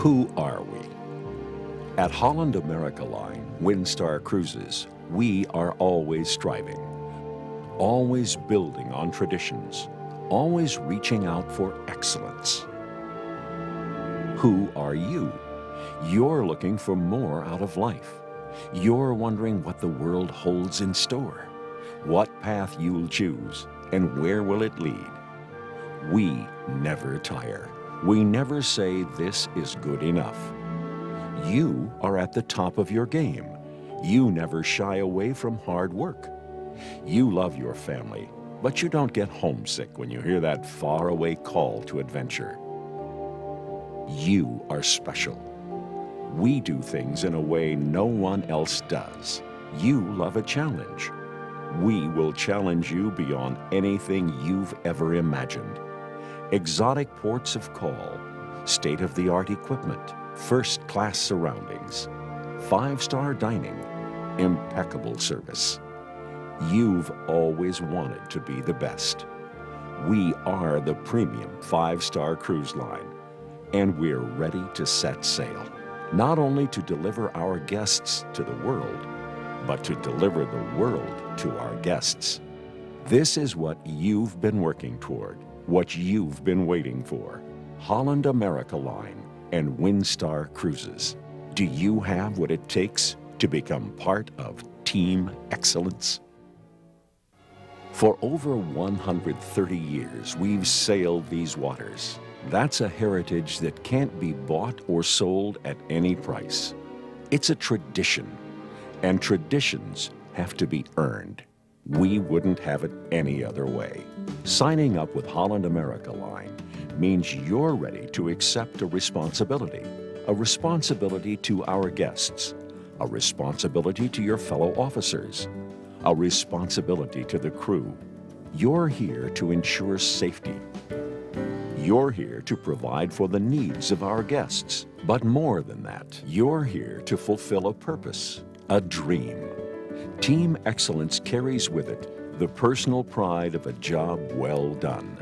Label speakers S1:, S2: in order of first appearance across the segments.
S1: Who are we? At Holland America Line, Windstar Cruises, we are always striving, always building on traditions, always reaching out for excellence. Who are you? You're looking for more out of life. You're wondering what the world holds in store, what path you'll choose, and where will it lead. We never tire. We never say this is good enough. You are at the top of your game. You never shy away from hard work. You love your family, but you don't get homesick when you hear that faraway call to adventure. You are special. We do things in a way no one else does. You love a challenge. We will challenge you beyond anything you've ever imagined. Exotic ports of call, state-of-the-art equipment, first-class surroundings, five-star dining, impeccable service. You've always wanted to be the best. We are the premium five-star cruise line, and we're ready to set sail, not only to deliver our guests to the world, but to deliver the world to our guests. This is what you've been working toward, what you've been waiting for. Holland America Line and Windstar Cruises. Do you have what it takes to become part of Team Excellence? For over 130 years, we've sailed these waters. That's a heritage that can't be bought or sold at any price. It's a tradition, and traditions have to be earned. We wouldn't have it any other way. Signing up with Holland America Line means you're ready to accept a responsibility to our guests, a responsibility to your fellow officers, a responsibility to the crew. You're here to ensure safety. You're here to provide for the needs of our guests. But more than that, you're here to fulfill a purpose, a dream. Team Excellence carries with it the personal pride of a job well done.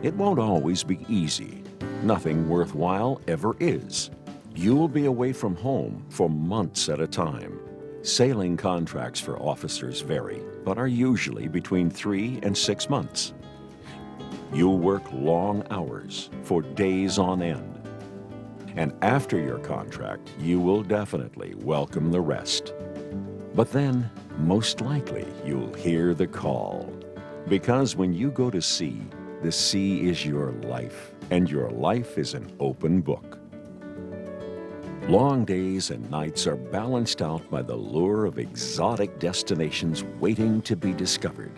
S1: It won't always be easy. Nothing worthwhile ever is. You'll be away from home for months at a time. Sailing contracts for officers vary, but are usually between 3 and 6 months. You'll work long hours for days on end. And after your contract, you will definitely welcome the rest. But then, most likely, you'll hear the call. Because when you go to sea, the sea is your life, and your life is an open book. Long days and nights are balanced out by the lure of exotic destinations waiting to be discovered.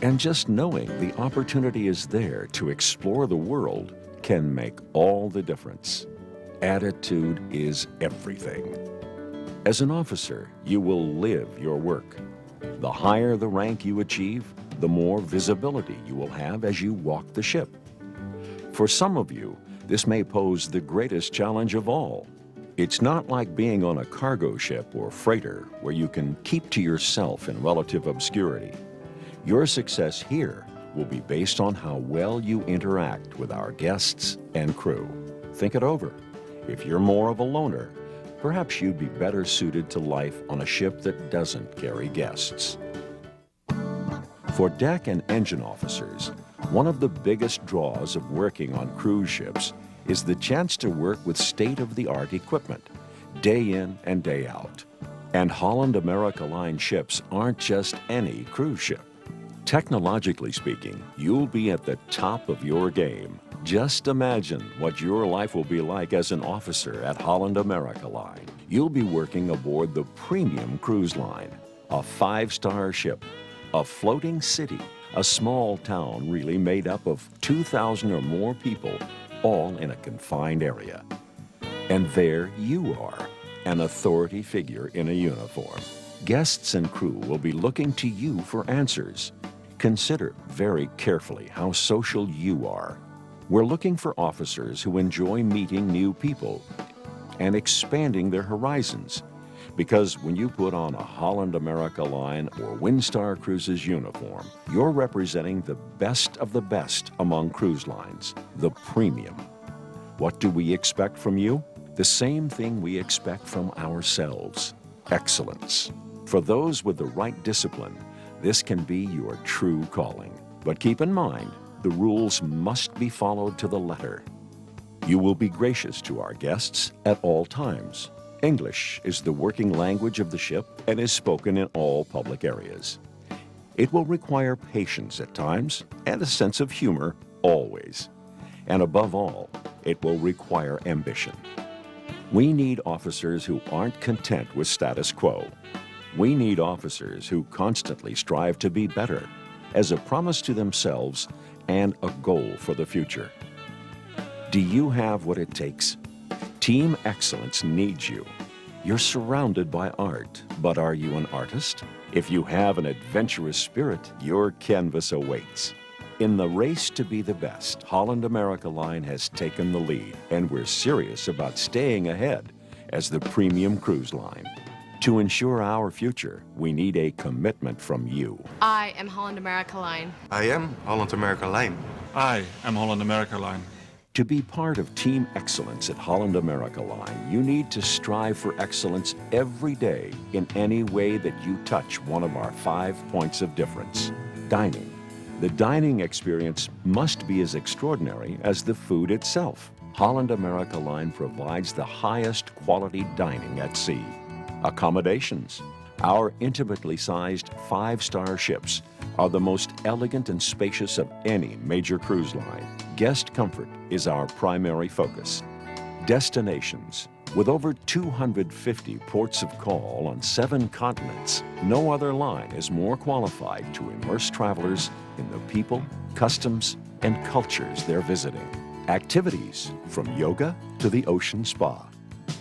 S1: And just knowing the opportunity is there to explore the world can make all the difference. Attitude is everything. As an officer, you will live your work. The higher the rank you achieve, the more visibility you will have as you walk the ship. For some of you, this may pose the greatest challenge of all. It's not like being on a cargo ship or freighter where you can keep to yourself in relative obscurity. Your success here will be based on how well you interact with our guests and crew. Think it over. If you're more of a loner, perhaps you'd be better suited to life on a ship that doesn't carry guests. For deck and engine officers, one of the biggest draws of working on cruise ships is the chance to work with state-of-the-art equipment, day in and day out. And Holland America Line ships aren't just any cruise ship. Technologically speaking, you'll be at the top of your game. Just imagine what your life will be like as an officer at Holland America Line. You'll be working aboard the premium cruise line, a five-star ship, a floating city, a small town really made up of 2,000 or more people, all in a confined area. And there you are, an authority figure in a uniform. Guests and crew will be looking to you for answers. Consider very carefully how social you are. We're looking for officers who enjoy meeting new people and expanding their horizons. Because when you put on a Holland America Line or Windstar Cruises uniform, you're representing the best of the best among cruise lines, the premium. What do we expect from you? The same thing we expect from ourselves: excellence. For those with the right discipline, this can be your true calling. But keep in mind, the rules must be followed to the letter. You will be gracious to our guests at all times. English is the working language of the ship and is spoken in all public areas. It will require patience at times and a sense of humor always. And above all, it will require ambition. We need officers who aren't content with status quo. We need officers who constantly strive to be better, as a promise to themselves and a goal for the future. Do you have what it takes? Team Excellence needs you. You're surrounded by art, but are you an artist? If you have an adventurous spirit, your canvas awaits. In the race to be the best, Holland America Line has taken the lead, and we're serious about staying ahead as the premium cruise line. To ensure our future, we need a commitment from you.
S2: I am Holland America Line.
S3: I am Holland America Line.
S4: I am Holland America Line.
S1: To be part of Team Excellence at Holland America Line, you need to strive for excellence every day in any way that you touch one of our 5 points of difference. Dining. The dining experience must be as extraordinary as the food itself. Holland America Line provides the highest quality dining at sea. Accommodations. Our intimately sized 5-star ships are the most elegant and spacious of any major cruise line. Guest comfort is our primary focus. Destinations. With over 250 ports of call on 7 continents, no other line is more qualified to immerse travelers in the people, customs, and cultures they're visiting. Activities, from yoga to the ocean spa.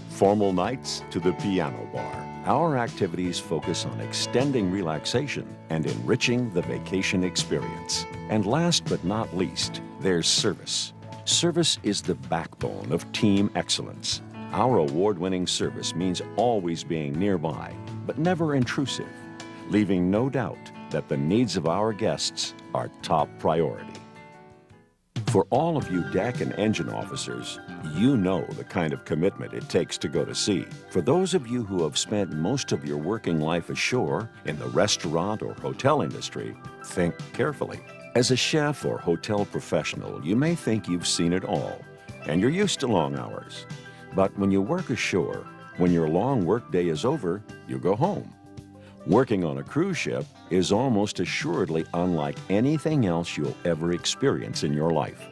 S1: Formal nights to the piano bar. Our activities focus on extending relaxation and enriching the vacation experience. And last but not least, there's service. Service is the backbone of Team Excellence. Our award-winning service means always being nearby, but never intrusive, leaving no doubt that the needs of our guests are top priority. For all of you deck and engine officers, you know the kind of commitment it takes to go to sea. For those of you who have spent most of your working life ashore in the restaurant or hotel industry, think carefully. As a chef or hotel professional, you may think you've seen it all, and you're used to long hours. But when you work ashore, when your long workday is over, you go home. Working on a cruise ship is almost assuredly unlike anything else you'll ever experience in your life.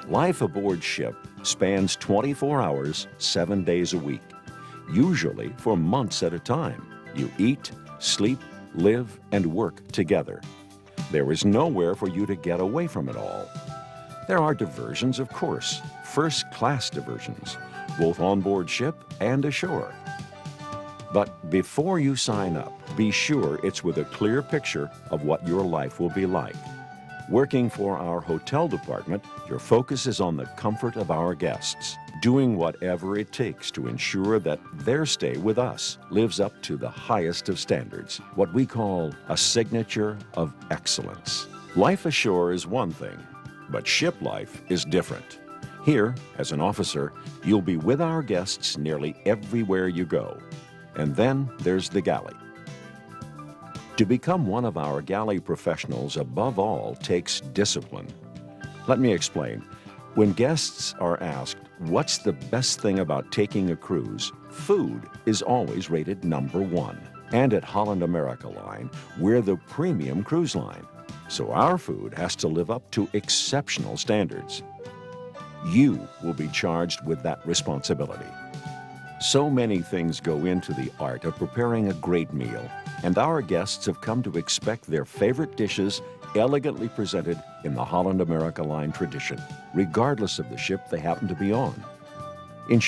S1: Life aboard ship spans 24 hours, 7 days a week, usually for months at a time. You eat, sleep, live, and work together. There is nowhere for you to get away from it all. There are diversions, of course, first-class diversions, both on board ship and ashore. But before you sign up, be sure it's with a clear picture of what your life will be like. Working for our hotel department, your focus is on the comfort of our guests, doing whatever it takes to ensure that their stay with us lives up to the highest of standards, what we call a signature of excellence. Life ashore is one thing, but ship life is different. Here, as an officer, you'll be with our guests nearly everywhere you go. And then there's the galley. To become one of our galley professionals, above all, takes discipline. Let me explain. When guests are asked, what's the best thing about taking a cruise, food is always rated number 1. And at Holland America Line, we're the premium cruise line. So our food has to live up to exceptional standards. You will be charged with that responsibility. So many things go into the art of preparing a great meal, and our guests have come to expect their favorite dishes elegantly presented in the Holland America Line tradition, regardless of the ship they happen to be on. In